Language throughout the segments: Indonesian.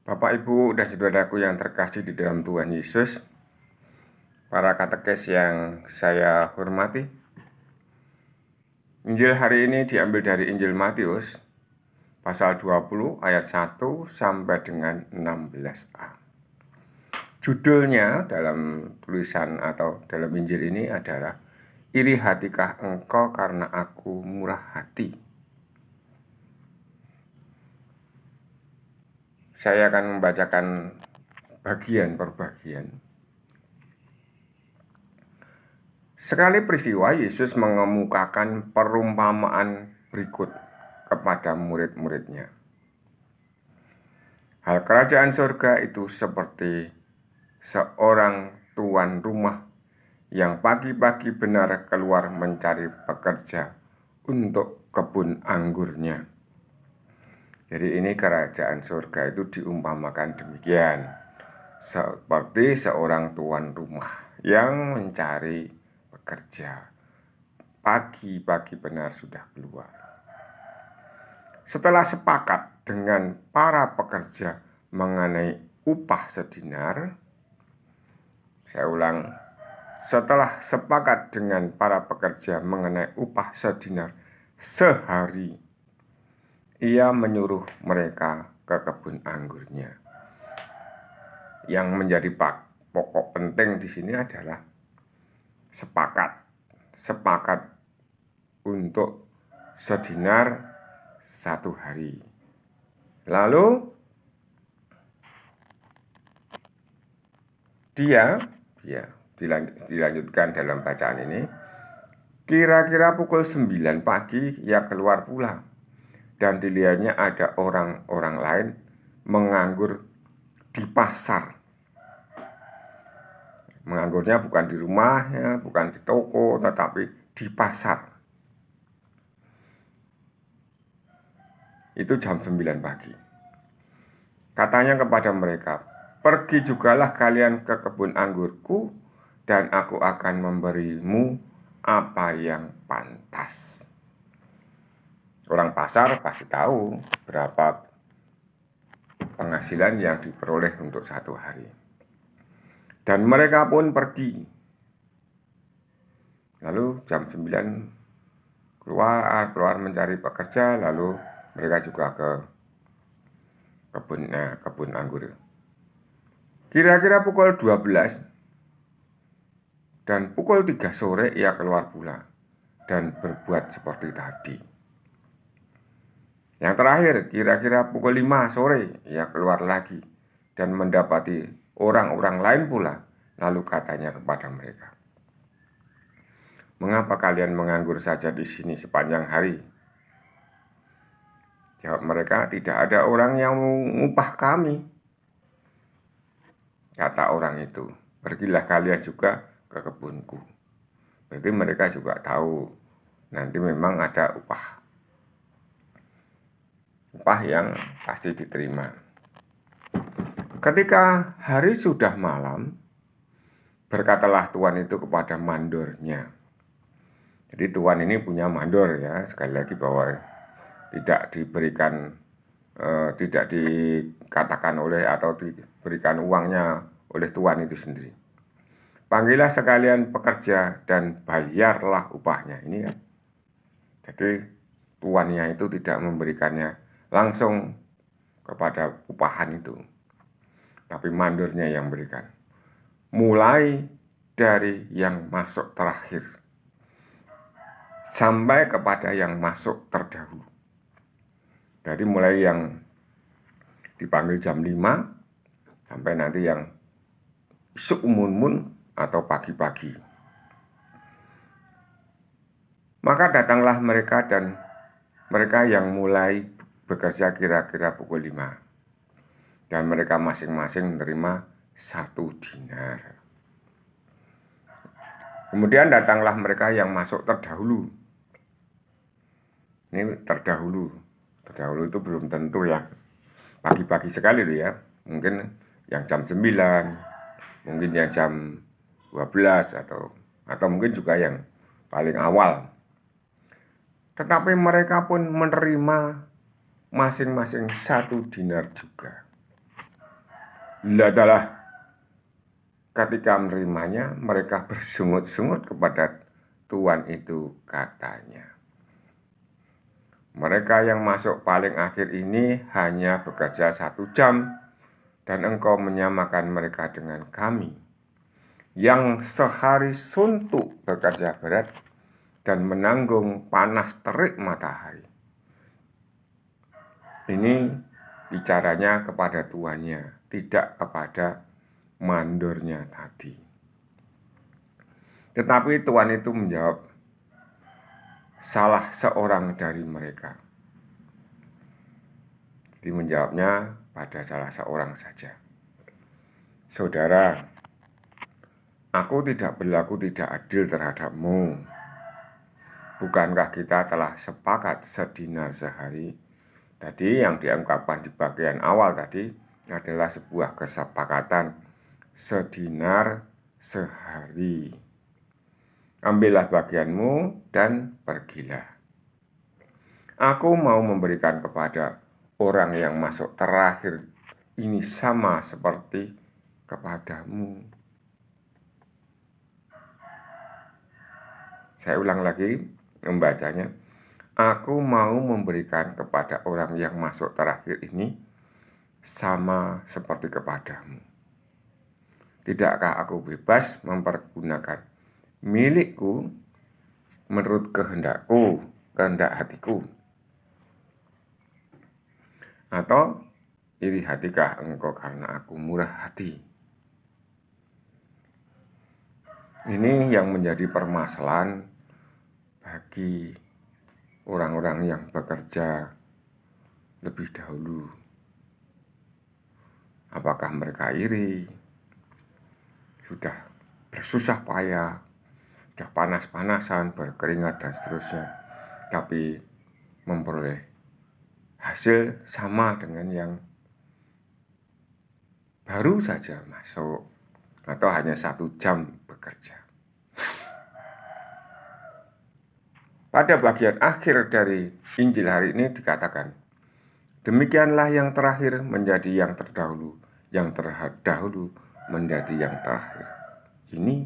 Bapak, Ibu, dan saudaraku yang terkasih di dalam Tuhan Yesus, para katekes yang saya hormati, Injil hari ini diambil dari Injil Matius, pasal 20 ayat 1 sampai dengan 16a. Judulnya dalam tulisan atau dalam Injil ini adalah "Iri hatikah engkau karena aku murah hati?" Saya akan membacakan bagian per bagian. Sekali peristiwa Yesus mengemukakan perumpamaan berikut kepada murid-muridnya. Hal kerajaan surga itu seperti seorang tuan rumah yang pagi-pagi benar keluar mencari pekerja untuk kebun anggurnya. Jadi ini kerajaan surga itu diumpamakan demikian, seperti seorang tuan rumah yang mencari pekerja. Pagi-pagi benar sudah keluar. Setelah sepakat dengan para pekerja mengenai upah sedinar, saya ulang, setelah sepakat dengan para pekerja mengenai upah sedinar sehari, ia menyuruh mereka ke kebun anggurnya. Yang menjadi pokok penting di sini adalah sepakat untuk sedinar satu hari. Lalu dia dilanjutkan dalam bacaan ini. Kira-kira pukul 9 pagi ia keluar pulang, dan dilihatnya ada orang-orang lain menganggur di pasar. Menganggurnya bukan di rumahnya, bukan di toko, tetapi di pasar. Itu jam 9 pagi. Katanya kepada mereka, "Pergi jugalah kalian ke kebun anggurku, dan aku akan memberimu apa yang pantas." Orang pasar pasti tahu berapa penghasilan yang diperoleh untuk satu hari. Dan mereka pun pergi. Lalu jam 9 keluar mencari pekerja, lalu mereka juga ke kebun anggur. Kira-kira pukul 12 dan pukul 3 sore ia keluar pula dan berbuat seperti tadi. Yang terakhir, kira-kira pukul 5 sore ia keluar lagi dan mendapati orang-orang lain pula. Lalu katanya kepada mereka, "Mengapa kalian menganggur saja di sini sepanjang hari?" Jawab mereka, "Tidak ada orang yang mengupah kami." Kata orang itu, "Pergilah kalian juga ke kebunku." Berarti mereka juga tahu nanti memang ada upah yang pasti diterima. Ketika hari sudah malam, berkatalah tuan itu kepada mandornya. Jadi tuan ini punya mandor ya, sekali lagi bahwa tidak dikatakan oleh atau diberikan uangnya oleh tuan itu sendiri. "Panggillah sekalian pekerja dan bayarlah upahnya." Ini kan. Jadi tuannya itu tidak memberikannya langsung kepada upahan itu, tapi mandornya yang berikan. Mulai dari yang masuk terakhir sampai kepada yang masuk terdahulu. Jadi mulai yang dipanggil jam 5 sampai nanti yang seumun-mun atau pagi-pagi. Maka datanglah mereka dan mereka yang mulai bekerja kira-kira pukul 5. Dan mereka masing-masing menerima 1 dinar. Kemudian datanglah mereka yang masuk terdahulu. Ini terdahulu itu belum tentu ya pagi-pagi sekali loh ya. Mungkin yang jam 9, mungkin yang jam 12 atau mungkin juga yang paling awal. Tetapi mereka pun menerima masing-masing 1 dinar juga. adalah ketika menerimanya, mereka bersungut-sungut kepada Tuhan itu, katanya. Mereka yang masuk paling akhir ini hanya bekerja 1 jam, dan engkau menyamakan mereka dengan kami, yang sehari suntuk bekerja berat dan menanggung panas terik matahari. Ini bicaranya kepada tuannya, tidak kepada mandornya tadi. Tetapi tuan itu menjawab, salah seorang dari mereka. Jadi menjawabnya pada salah seorang saja. Saudara, aku tidak berlaku tidak adil terhadapmu. Bukankah kita telah sepakat sedinar sehari? Tadi yang diungkapkan di bagian awal tadi adalah sebuah kesepakatan sedinar sehari. Ambillah bagianmu dan pergilah. Aku mau memberikan kepada orang yang masuk terakhir ini sama seperti kepadamu. Saya ulang lagi membacanya. Aku mau memberikan kepada orang yang masuk terakhir ini sama seperti kepadamu. Tidakkah aku bebas mempergunakan milikku menurut kehendak hatiku? Atau iri hatikah engkau karena aku murah hati? Ini yang menjadi permasalahan bagi orang-orang yang bekerja lebih dahulu. Apakah mereka iri? Sudah bersusah payah, sudah panas-panasan, berkeringat dan seterusnya, tapi memperoleh hasil sama dengan yang baru saja masuk atau hanya 1 jam bekerja. Pada bagian akhir dari Injil hari ini dikatakan, demikianlah yang terakhir menjadi yang terdahulu, yang terdahulu menjadi yang terakhir. Ini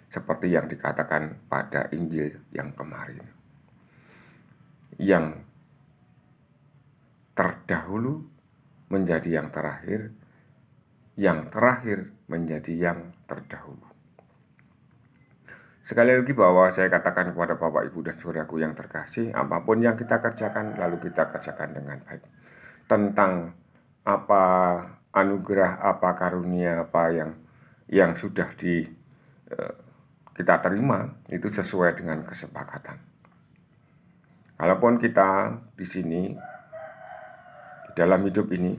seperti yang dikatakan pada Injil yang kemarin. Yang terdahulu menjadi yang terakhir menjadi yang terdahulu. Sekali lagi bahwa saya katakan kepada Bapak, Ibu, dan saudaraku yang terkasih, apapun yang kita kerjakan, lalu kita kerjakan dengan baik. Tentang apa anugerah, apa karunia, apa yang sudah kita terima, itu sesuai dengan kesepakatan. Kalaupun kita di sini, di dalam hidup ini,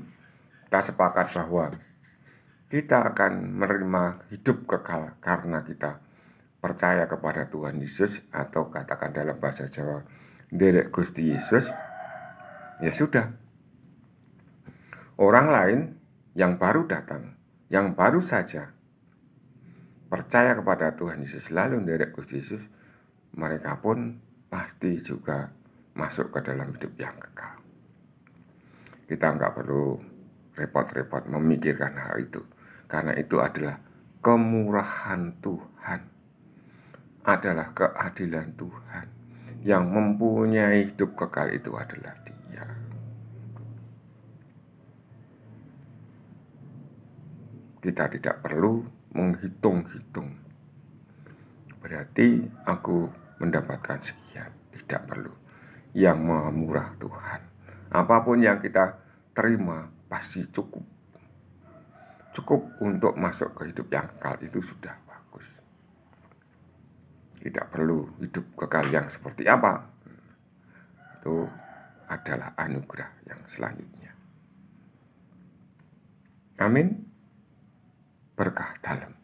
kita sepakat bahwa kita akan menerima hidup kekal karena kita percaya kepada Tuhan Yesus, atau katakan dalam bahasa Jawa, nderek Gusti Yesus, ya sudah. Orang lain yang baru datang, yang baru saja percaya kepada Tuhan Yesus lalu nderek Gusti Yesus, mereka pun pasti juga masuk ke dalam hidup yang kekal. Kita nggak perlu repot-repot memikirkan hal itu, karena itu adalah kemurahan Tuhan, adalah keadilan Tuhan. Yang mempunyai hidup kekal itu adalah Dia. Kita tidak perlu menghitung-hitung, berarti aku mendapatkan sekian. Tidak perlu. Yang Maha Murah Tuhan, apapun yang kita terima pasti cukup. Cukup untuk masuk ke hidup yang kekal, itu sudah bagus. Tidak perlu hidup kekal yang seperti apa. Itu adalah anugerah yang selanjutnya. Amin. Berkah dalam.